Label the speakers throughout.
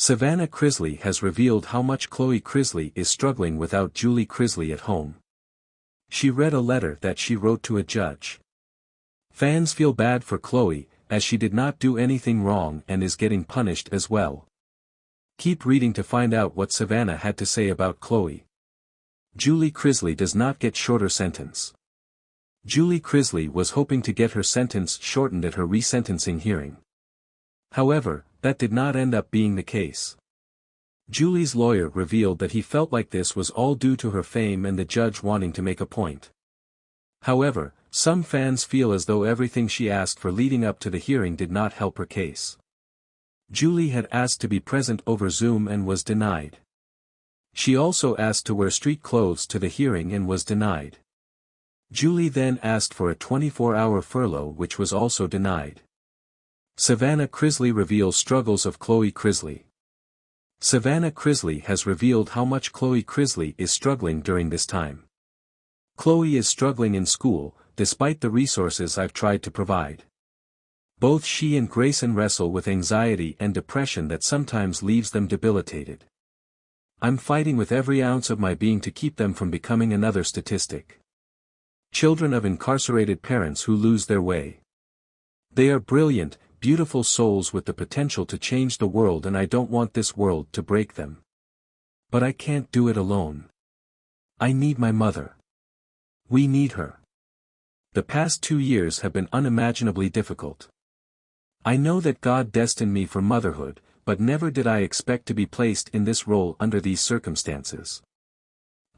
Speaker 1: Savannah Chrisley has revealed how much Chloe Chrisley is struggling without Julie Chrisley at home. She read a letter that she wrote to a judge. Fans feel bad for Chloe, as she did not do anything wrong and is getting punished as well. Keep reading to find out what Savannah had to say about Chloe. Julie Chrisley does not get shorter sentence. Julie Chrisley was hoping to get her sentence shortened at her resentencing hearing. However, that did not end up being the case. Julie's lawyer revealed that he felt like this was all due to her fame and the judge wanting to make a point. However, some fans feel as though everything she asked for leading up to the hearing did not help her case. Julie had asked to be present over Zoom and was denied. She also asked to wear street clothes to the hearing and was denied. Julie then asked for a 24-hour furlough, which was also denied. Savannah Chrisley reveals struggles of Chloe Chrisley. Savannah Chrisley has revealed how much Chloe Chrisley is struggling during this time. Chloe is struggling in school, despite the resources I've tried to provide. Both she and Grayson wrestle with anxiety and depression that sometimes leaves them debilitated. I'm fighting with every ounce of my being to keep them from becoming another statistic. Children of incarcerated parents who lose their way. They are brilliant, beautiful souls with the potential to change the world, and I don't want this world to break them. But I can't do it alone. I need my mother. We need her. The past 2 years have been unimaginably difficult. I know that God destined me for motherhood, but never did I expect to be placed in this role under these circumstances.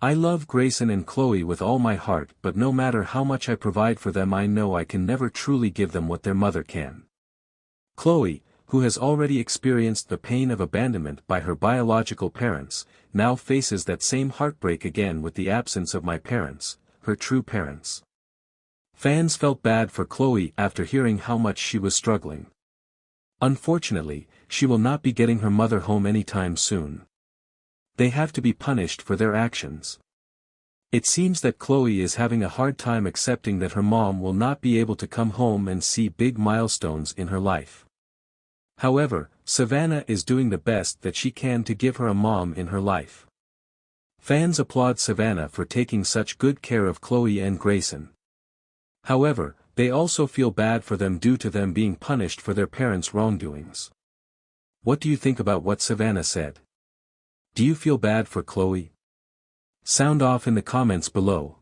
Speaker 1: I love Grayson and Chloe with all my heart, but no matter how much I provide for them, I know I can never truly give them what their mother can. Chloe, who has already experienced the pain of abandonment by her biological parents, now faces that same heartbreak again with the absence of my parents, her true parents. Fans felt bad for Chloe after hearing how much she was struggling. Unfortunately, she will not be getting her mother home anytime soon. They have to be punished for their actions. It seems that Chloe is having a hard time accepting that her mom will not be able to come home and see big milestones in her life. However, Savannah is doing the best that she can to give her a mom in her life. Fans applaud Savannah for taking such good care of Chloe and Grayson. However, they also feel bad for them due to them being punished for their parents' wrongdoings. What do you think about what Savannah said? Do you feel bad for Chloe? Sound off in the comments below.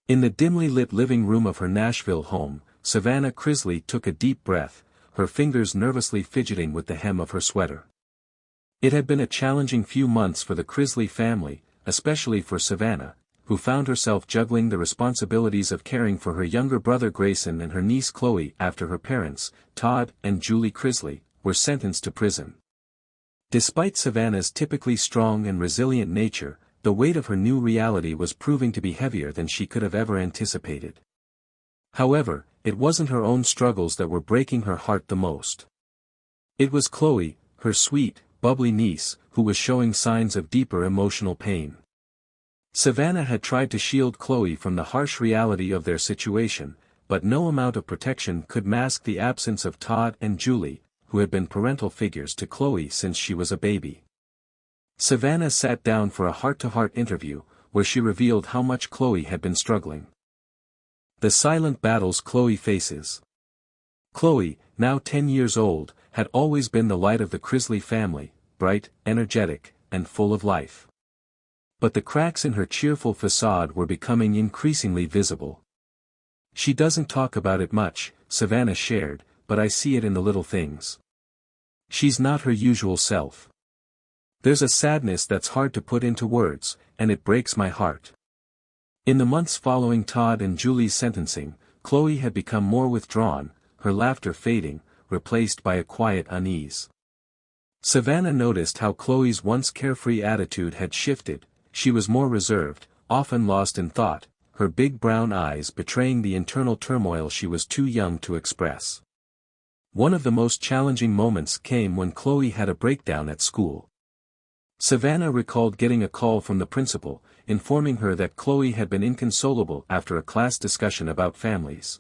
Speaker 1: In the dimly lit living room of her Nashville home, Savannah Chrisley took a deep breath, her fingers nervously fidgeting with the hem of her sweater. It had been a challenging few months for the Chrisley family, especially for Savannah, who found herself juggling the responsibilities of caring for her younger brother Grayson and her niece Chloe after her parents, Todd and Julie Chrisley, were sentenced to prison. Despite Savannah's typically strong and resilient nature, the weight of her new reality was proving to be heavier than she could have ever anticipated. However, it wasn't her own struggles that were breaking her heart the most. It was Chloe, her sweet, bubbly niece, who was showing signs of deeper emotional pain. Savannah had tried to shield Chloe from the harsh reality of their situation, but no amount of protection could mask the absence of Todd and Julie, who had been parental figures to Chloe since she was a baby. Savannah sat down for a heart-to-heart interview, where she revealed how much Chloe had been struggling. The silent battles Chloe faces. Chloe, now 10 years old, had always been the light of the Chrisley family, bright, energetic, and full of life. But the cracks in her cheerful facade were becoming increasingly visible. She doesn't talk about it much, Savannah shared, but I see it in the little things. She's not her usual self. There's a sadness that's hard to put into words, and it breaks my heart. In the months following Todd and Julie's sentencing, Chloe had become more withdrawn, her laughter fading, replaced by a quiet unease. Savannah noticed how Chloe's once carefree attitude had shifted. She was more reserved, often lost in thought, her big brown eyes betraying the internal turmoil she was too young to express. One of the most challenging moments came when Chloe had a breakdown at school. Savannah recalled getting a call from the principal, informing her that Chloe had been inconsolable after a class discussion about families.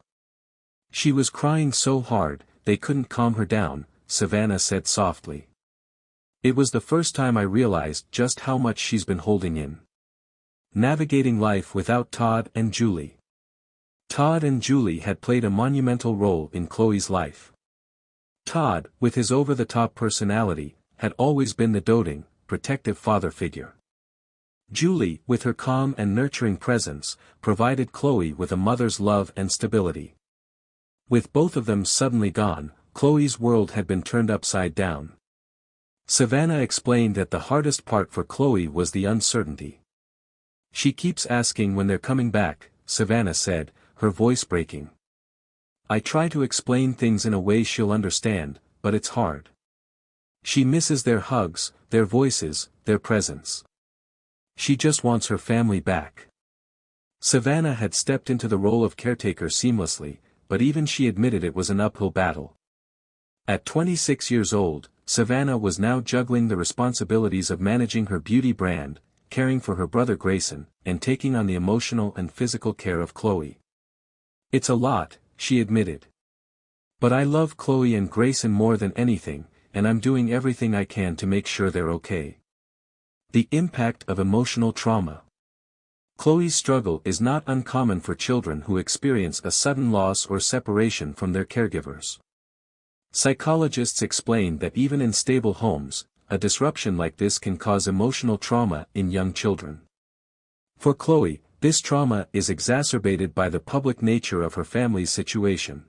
Speaker 1: She was crying so hard, they couldn't calm her down, Savannah said softly. It was the first time I realized just how much she's been holding in. Navigating life without Todd and Julie. Todd and Julie had played a monumental role in Chloe's life. Todd, with his over-the-top personality, had always been the doting, protective father figure. Julie, with her calm and nurturing presence, provided Chloe with a mother's love and stability. With both of them suddenly gone, Chloe's world had been turned upside down. Savannah explained that the hardest part for Chloe was the uncertainty. "She keeps asking when they're coming back," Savannah said, her voice breaking. "I try to explain things in a way she'll understand, but it's hard. She misses their hugs, their voices, their presence. She just wants her family back." Savannah had stepped into the role of caretaker seamlessly, but even she admitted it was an uphill battle. At 26 years old, Savannah was now juggling the responsibilities of managing her beauty brand, caring for her brother Grayson, and taking on the emotional and physical care of Chloe. "It's a lot," she admitted. "But I love Chloe and Grayson more than anything, and I'm doing everything I can to make sure they're okay." The impact of emotional trauma. Chloe's struggle is not uncommon for children who experience a sudden loss or separation from their caregivers. Psychologists explain that even in stable homes, a disruption like this can cause emotional trauma in young children. For Chloe, this trauma is exacerbated by the public nature of her family's situation.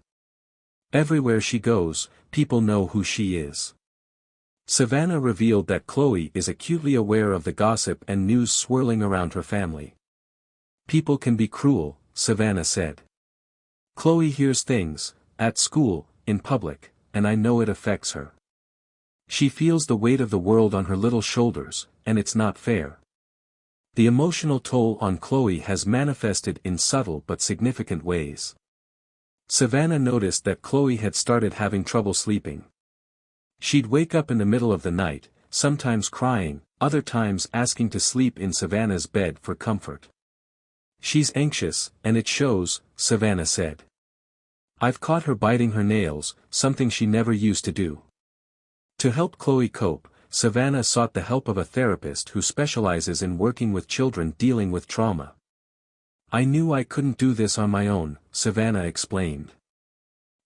Speaker 1: Everywhere she goes, people know who she is. Savannah revealed that Chloe is acutely aware of the gossip and news swirling around her family. "People can be cruel," Savannah said. "Chloe hears things, at school, in public, and I know it affects her. She feels the weight of the world on her little shoulders, and it's not fair." The emotional toll on Chloe has manifested in subtle but significant ways. Savannah noticed that Chloe had started having trouble sleeping. She'd wake up in the middle of the night, sometimes crying, other times asking to sleep in Savannah's bed for comfort. "She's anxious, and it shows," Savannah said. "I've caught her biting her nails, something she never used to do." To help Chloe cope, Savannah sought the help of a therapist who specializes in working with children dealing with trauma. "I knew I couldn't do this on my own," Savannah explained.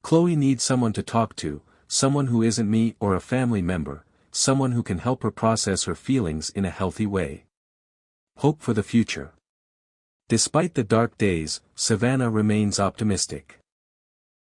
Speaker 1: "Chloe needs someone to talk to, someone who isn't me or a family member, someone who can help her process her feelings in a healthy way." Hope for the future. Despite the dark days, Savannah remains optimistic.